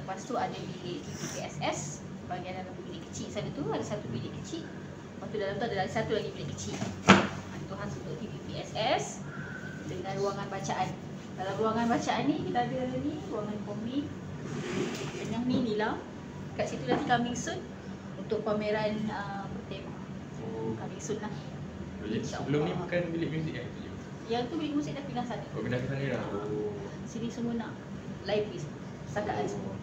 Lepas tu ada bilik PSS. Bahagian dalam bilik kecil sana tu ada satu bilik kecil. Lepas tu dalam tu ada lagi satu lagi bilik kecil. Itu khas untuk TV PSS dengan ruangan bacaan. Dalam ruangan bacaan ni kita ada ni ruangan komik. Yang ni lah. Kat situ nanti coming soon untuk pameran bertema. Coming soon lah. Sebelum ni bukan bilik muzik kan? Yang tu bilik muzik dah pindah sana. Oh, pindah ke sana dah. Sini semua nak library semua. Perpustakaan semua.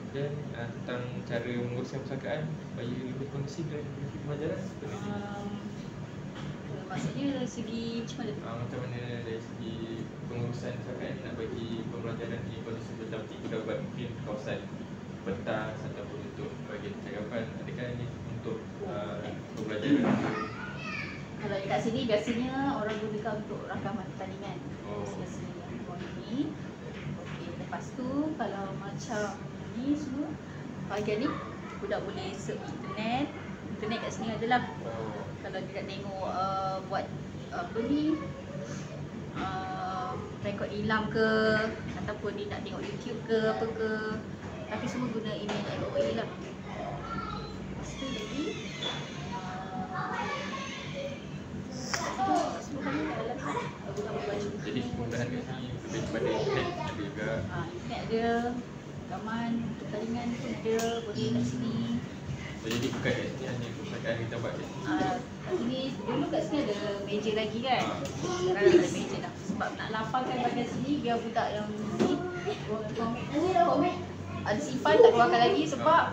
Dan tentang cara menguruskan perpustakaan supaya lebih kondusif dan lebih pelajaran maksudnya segi macam mana tu? Macam mana dari segi pengurusan perpustakaan nak bagi pembelajaran ni kondusif macam kita buat mungkin kawasan pentas ataupun untuk bahagian percakapan, adakah ini untuk pembelajaran? Kalau dekat sini biasanya orang gunakan untuk rakaman pertandingan. Biasanya yang ni. Okey, lepas tu kalau macam ni semua bahagian ni budak boleh search internet. Internet kat sini adalah kalau dia nak tengok buat apa ni rekod ilham ke ataupun dia nak tengok YouTube ke apa ke, tapi semua guna email MOE lah. Lepas tu lagi jadi kemudahan kat sini lebih kepada internet ada juga. Internet ada, rakaman pertandingan pun ada, boleh kat sini. Jadi bukan kat sini hanya perpustakaan kita buat kat sini. Kat sini, dulu kat sini ada meja lagi kan. Sekarang ada meja dah. Sebab nak lapangkan bahagian sini biar budak yang ni komik ada simpan tak keluarkan lagi sebab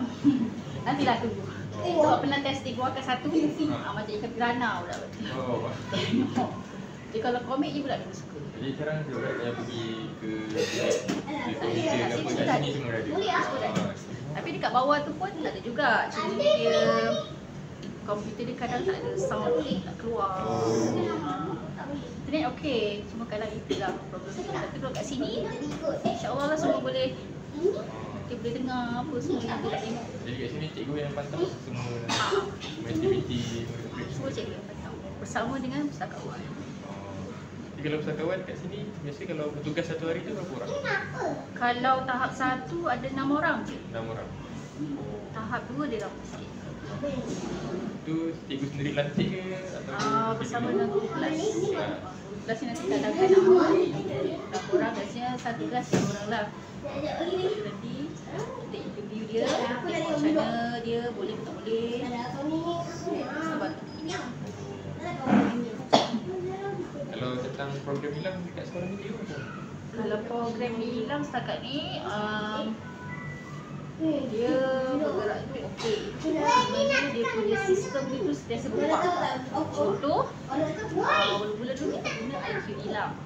nantilah tunggu. Sebab pernah test dia keluarkan satu macam ikan piranha budak. Jadi kalau komik je budak dia suka. Jadi sekarang budak yang pergi ke komputer ke apa kat sini semua ada. Tapi dekat bawah tu pun ada juga. Cuma dia komputer dia kadang tak ada sound nak keluar. Internet okey, cuma kadang itulah problem dia. Tapi kalau kat sini insya-Allah lah semua boleh. Dia boleh dengar apa semua yang kita nak tengok. Jadi kat sini cikgu yang pantau semua aktiviti semua cikgu yang pantau bersama dengan pustakawan. Jadi kalau pustakawan kat sini biasanya kalau bertugas satu hari tu berapa orang? Kalau tahap 1 ada 6 orang je. 6 orang. Tahap 2 dia ramai sikit. Tu cikgu sendiri lantik ke atau bersama dengan guru kelas. Guru kelas ni nanti kadang-kadang nama 6 orang, biasanya satu kelas 1 orang lah. Nanti kita interview dia, tengok macam mana dia, boleh ke tak boleh. Sebab kalau tentang program hilang dekat sekolah ni macam mana? Kalau program hilang setakat ni dia bergerak tu okey. Sebenarnya dia punya sistem dia tu sentiasa berubah. Contoh, mula-mula dulu kita guna IQ hilang,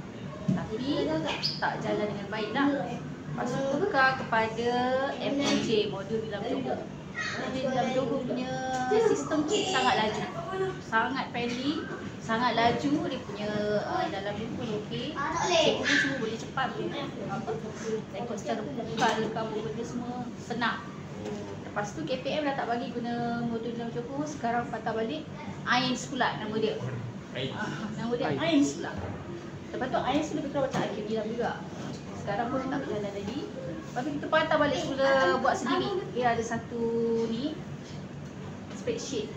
tapi tak jalan dengan baik lah. Lepas tu tukar kepada MNJ, modul dalam Johor. Modul dalam Johor punya sistem tu sangat laju, sangat friendly, sangat laju. Dia punya dalam dia pun okey. Cikgu pun semua boleh cepat rekod secara vokal ke apa benda semua senang. Lepas tu KPM dah tak bagi guna modul dalam Johor. Sekarang patah balik AINS pula nama dia. Nama dia AINS pula. Lepas tu AINS tu lebih kurang macam IQ hilang juga. Sekarang pun tak berjalan lagi. Lepas tu kita patah balik semula buat sendiri. Dia ada satu ni spreadsheet.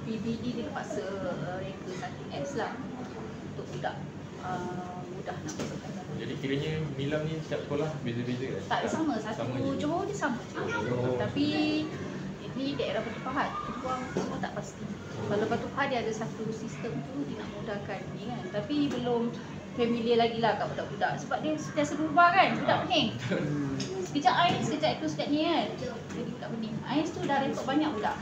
PBD dia terpaksa reka satu apps lah untuk budak mudah nak masukkan. Jadi kiranya Milam ni setiap sekolah beza-beza kan? Tak sama, satu sama Johor dia sama je. Tapi ini daerah Batu Pahat, Kepuang semua tak pasti. Kalau Batu Pahat dia ada satu sistem tu dia nak mudahkan ni kan. Tapi belum familiar lagi lah kat budak-budak sebab dia sentiasa berubah kan, budak pening. Sekejap AINS, sekejap itu, sekejap ni kan. Jadi budak pening. AINS tu dah rekod banyak budak.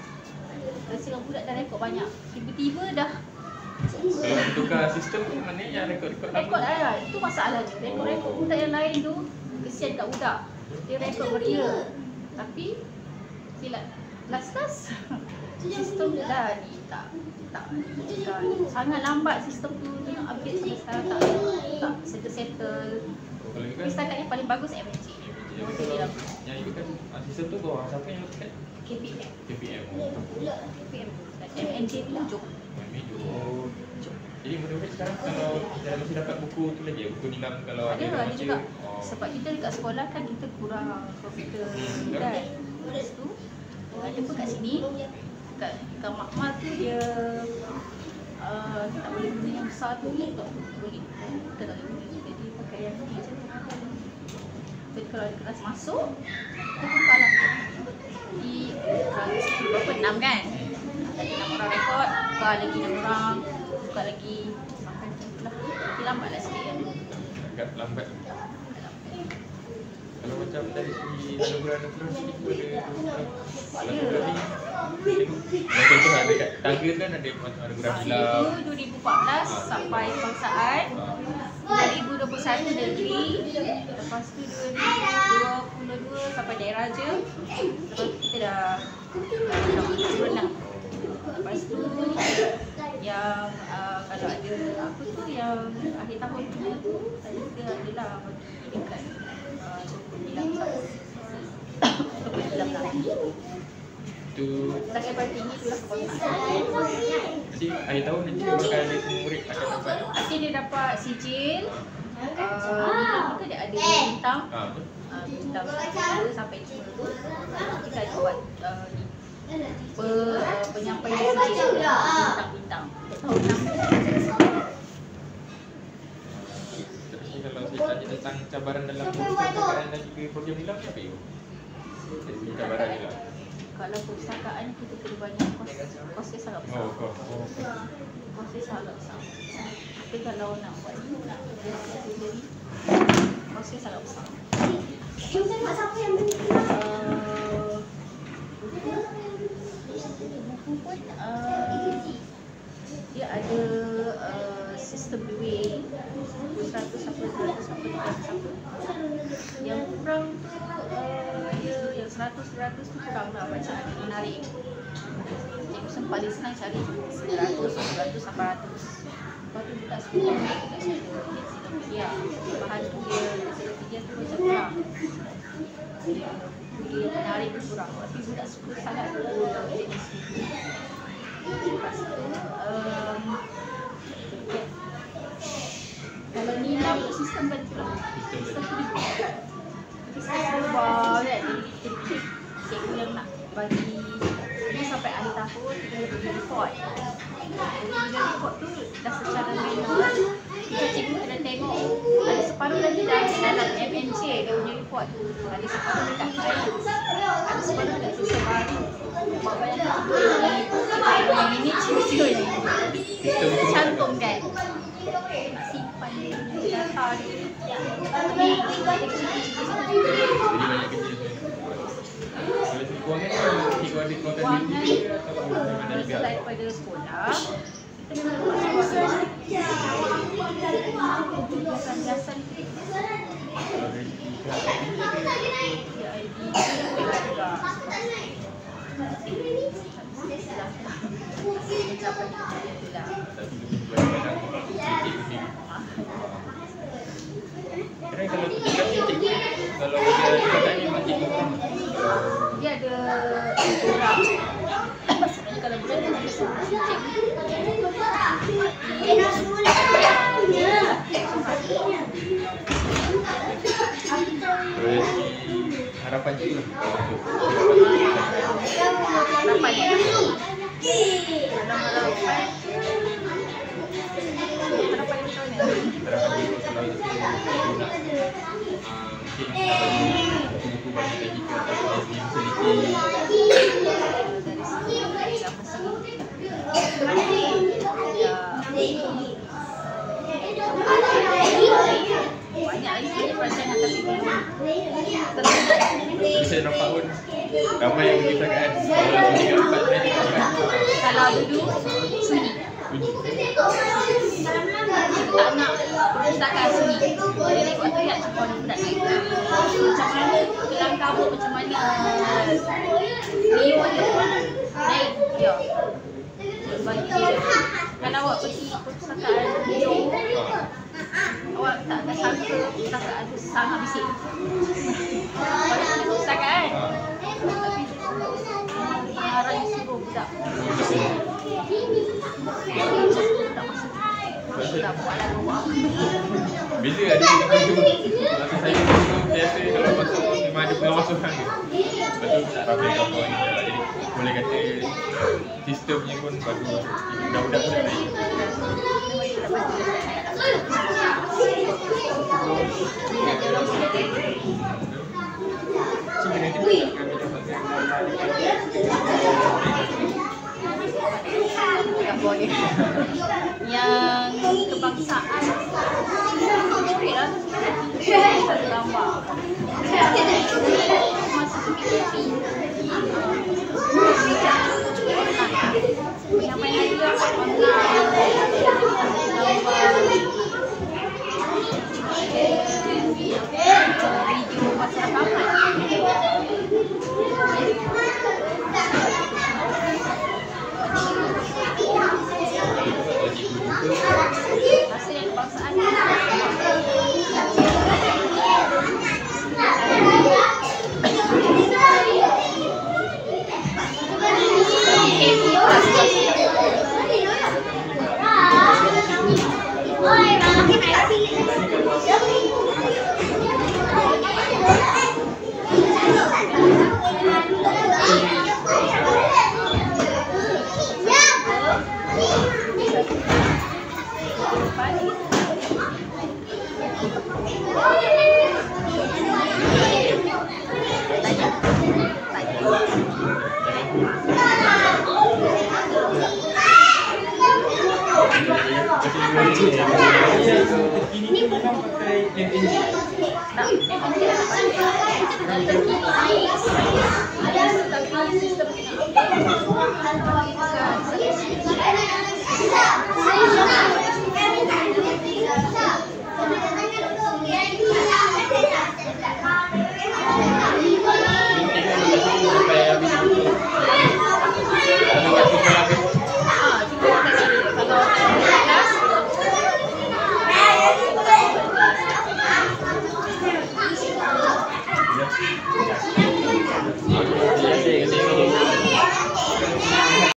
Rasa budak dah rekod banyak. Tiba-tiba dah kalau tukar sistem tu maknanya yang rekod-rekod rekod lah. Itu masalahnya. Rekod-rekod budak yang lain tu kesian kat budak. Dia rekod beria. Tapi silap last sistem tu dah ni tak sangat lambat sistem tu. Dia nak update sampai sekarang tak settle. Tapi setakat ni paling bagus MNJ. Yang itu kan sistem tu bawah siapa yang lakukan? KPM. KPM. MNJ tu Johor. Jadi mudah-mudahan sekarang kalau masih dapat buku tu lagi ya? Buku Nilam kalau ada juga. Sebab kita dekat sekolah kan kita kurang komputer kan. Lepas tu ada pun kat sini kat makmal tu dia tak boleh guna yang besar tu, tak boleh. Kita tak boleh guna. Jadi pakai yang ni je. Jadi kalau ada kelas masuk, kita buka lah. Jadi berapa? 6 kan? Ada 6 orang rekod, buka lagi 6 orang, buka lagi sampai macam tu lah. Tapi lambatlah sikit kan? Agak lambat. Kalau macam dari segi anugerah sini pun ada anugerah ni. Macam tu ada kat tangga kan ada macam anugerah hilang. Itu 2014 sampai kebangsaan. 2021 negeri. Lepas tu 2022 sampai daerah je. Lepas tu kita dah turun lah. Lepas tu yang kalau ada apa tu yang akhir tahun punya tu saya juga adalah bagi dekat 29 lah. Tu Tanggal paling tinggi tu lah kebangsaan. nanti akhir tahun nanti bakal ada semua murid akan dapat. Nanti dia dapat sijil. Kita dia ada bintang. Bintang 1 sampai 5 tu. Kita ada buat penyampaian sijil bintang-bintang. Tahun 6. Jadi kalau saya tanya tentang cabaran dalam perpustakaan dan juga program hilang apa itu? Jadi cabaran hilang. Kalau perpustakaan kita kena banyak kos dia sangat besar. Kos dia sangat besar. Tapi kalau nak buat ni nak jadi kos dia sangat besar. Buku pun dia ada sistem duit 100 sampai 200 sampai 300. Yang kurang tu dia yang 100 tu kurang lah bacaan yang menarik. Cikgu Sen paling senang cari 100 sampai 100. Lepas tu buka 10 minit kat situ ensiklopedia. Bahan tu dia ensiklopedia tu macam kurang. Dia menarik tu kurang. Tapi budak 10 sangat jenis buku. Lepas tu kalau nilai untuk sistem kan tu lah. Sistem tu sistem berubah kan. Jadi cikgu yang nak bagi ni sampai akhir tahun kita boleh bagi report. Bila report tu dah secara manual kita cikgu kena tengok ada separuh lagi dalam MNC dia punya report tu. Ada separuh dekat science. Ada separuh dekat sosial baru. Bayangkan cikgu ini cikgu ni cantumkan simpan data dia. Tapi Jadi banyak kerja tu. Kalau kewangan kan cikgu ada keluarkan duit atau memang ada juga. Selain daripada sekolah kita memang buat sekolah. Kegiatan biasan kita Kalau dari segi pihak Kira kalau tugas ni cikgu, kalau dia ada ni macam cikgu dia ada program. Sebenarnya kalau bulan ni dia suruh cikgu. harapan cikgu lah. Harapan dia. Harapan dia macam mana? Harapan cikgu kalau cikgu nak mungkin bagi buku-buku banyak lagi ke atau dia banyak lagi sebenarnya perancangan tapi Tapi saya nampak pun ramai yang pergi perpustakaan. Kalau pergi kat tempat lain kalau duduk sunyi. Tak nak perpustakaan sunyi. Jadi waktu yang cakap orang budak naik. Macam mana kelang kabut, macam mana liur dia naik. Ya. Bagi dia. Kalau awak pergi perpustakaan Johor, awak tak akan sangka perpustakaan tu sangat bising. Kalau pergi perpustakaan, tapi orang yang suruh budak. Tak masuk. Tak buat lah luar. beza ada cikgu. Kalau saya public apa ni. Jadi boleh kata sistemnya pun bagus. Budak-budak pun ada. Yang kebangsaan satu gambar masuk PKP yang main lagi video pasal hasil kebangsaan Ini memang pakai MNG.